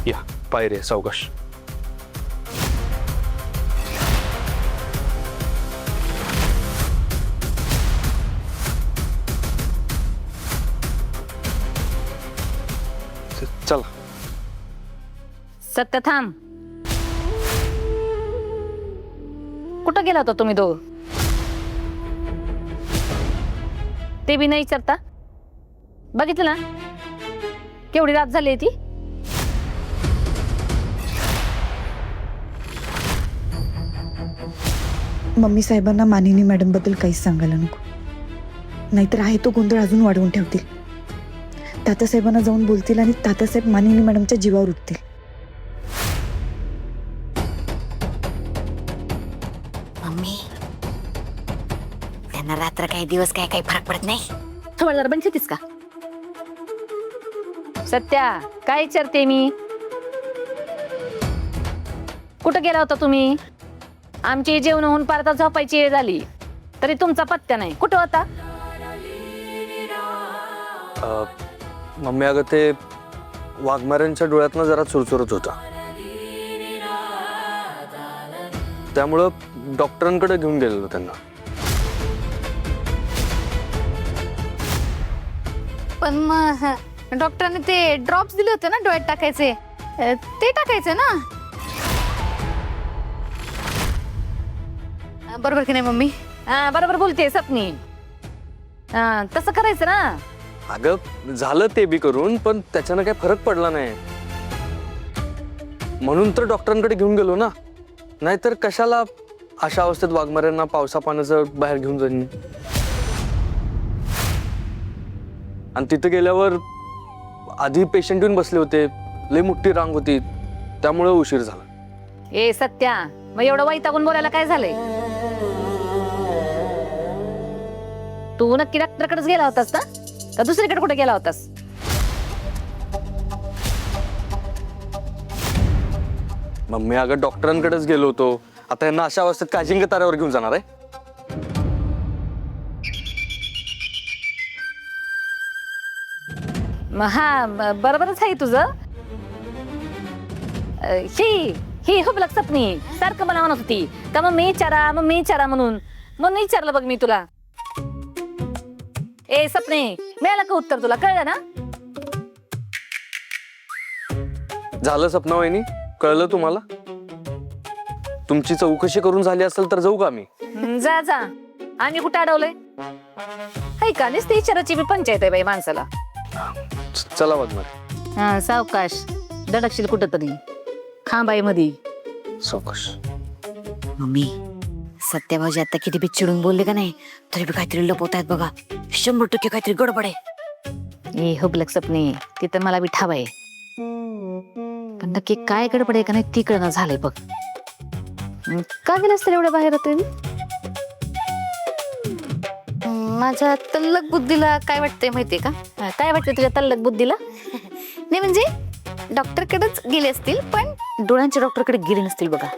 या पायरे सावकाश. चला. सत्य थांब. कुठं गेला होता तुम्ही दोघ? ते बी नाही विचारता. बघितलं ना केवढी रात झाली ती. मम्मी साहेबांना मानिनी मॅडम बद्दल काहीच सांगायला नको, नाहीतर आहे तो गोंधळ अजून वाढवून ठेवतील. तात्यासाहेबांना जाऊन बोलतील आणि तात्यासाहेब मानिनी मॅडमच्या जीवावर उठतील. मम्मी त्यांना रात्र काही दिवस काही फरक पडत नाही. थोडं जरा बनशीतीस का? सत्या काय विचारते मी? कुठं गेला होता तुम्ही? आमची जेवण होऊन पारता झोपायची वेळ झाली तरी तुमचा पत्ता नाही. कुठं होता? मम्मी अगं ते वाघमाऱ्यांच्या डोळ्यातनं जरा चुरचुरत होता, त्यामुळं डॉक्टरांकडे घेऊन गेलेलो त्यांना. पण मग डॉक्टरांनी ते ड्रॉप्स दिले होते ना डोळ्यात टाकायचे, ते टाकायचे ना. बरोबर की नाही मम्मी? हा बरोबर बोलते सपनी. तसं करायचं ना. अगं झालं ते बी करून, पण त्याच्यानं काही फरक पडला नाही म्हणून तर डॉक्टरांकडे घेऊन गेलो ना. नाहीतर कशाला अशा अवस्थेत वाघमाऱ्यांना पावसा पाण्याचं बाहेर घेऊन जाईन. आणि तिथं गेल्यावर आधी पेशंट येऊन बसले होते, लई मोठी रांग होती, त्यामुळे उशीर झाला. ए सत्या, मग एवढं वैतागून बोलायला काय झालंय? तू नक्की डॉक्टरकडेच गेला होतास ना का दुसरीकडे कुठे गेला होतास? मम्मी अगं डॉक्टरांकडेच गेलो होतो. आता यांना अशा अवस्थेत काय जिंग ताऱ्यावर घेऊन जाणार आहे? हा बरोबरच आहे तुझं. ही हुबलक सपनी सारखं मला म्हणत होती का मम्मी विचारा म्हणून विचारलं बघ मी तुला. ए सपने, मिळालं का उत्तर तुला? कळलं ना? झालं सपना वहिनी, कळलं तुम्हाला? तुमची चौकशी करून झाली असेल तर जाऊ का मी? जा जा. आम्ही कुठं अडवलंय? हाय का नुसती विचाराची बी पंचायत आहे बाई माणसाला. चला वाघमारे. हा सावकाश धडकशील कुठं तरी खांबाई मध्ये. सावकाश. मम्मी सत्याभाऊजी आता किती बी चिडून बोलले का नाही तरी बी काहीतरी लपवतायत बघा. 100% काहीतरी गडबड आहे. ए हुबलक सपने, तिथं मला बी ठाव आहे, पण नक्की काय गडबड आहे का नाही ती कळणं झालंय बघ. का गेलं असतं एवढ्या बाहेर होते? माझ्या तल्लक बुद्धीला काय वाटतंय माहितीये का? काय वाटतं तुझ्या तल्लक बुद्धीला? नाही म्हणजे डॉक्टरकडेच गेले असतील पण डोळ्यांच्या डॉक्टरकडे गेले नसतील बघा.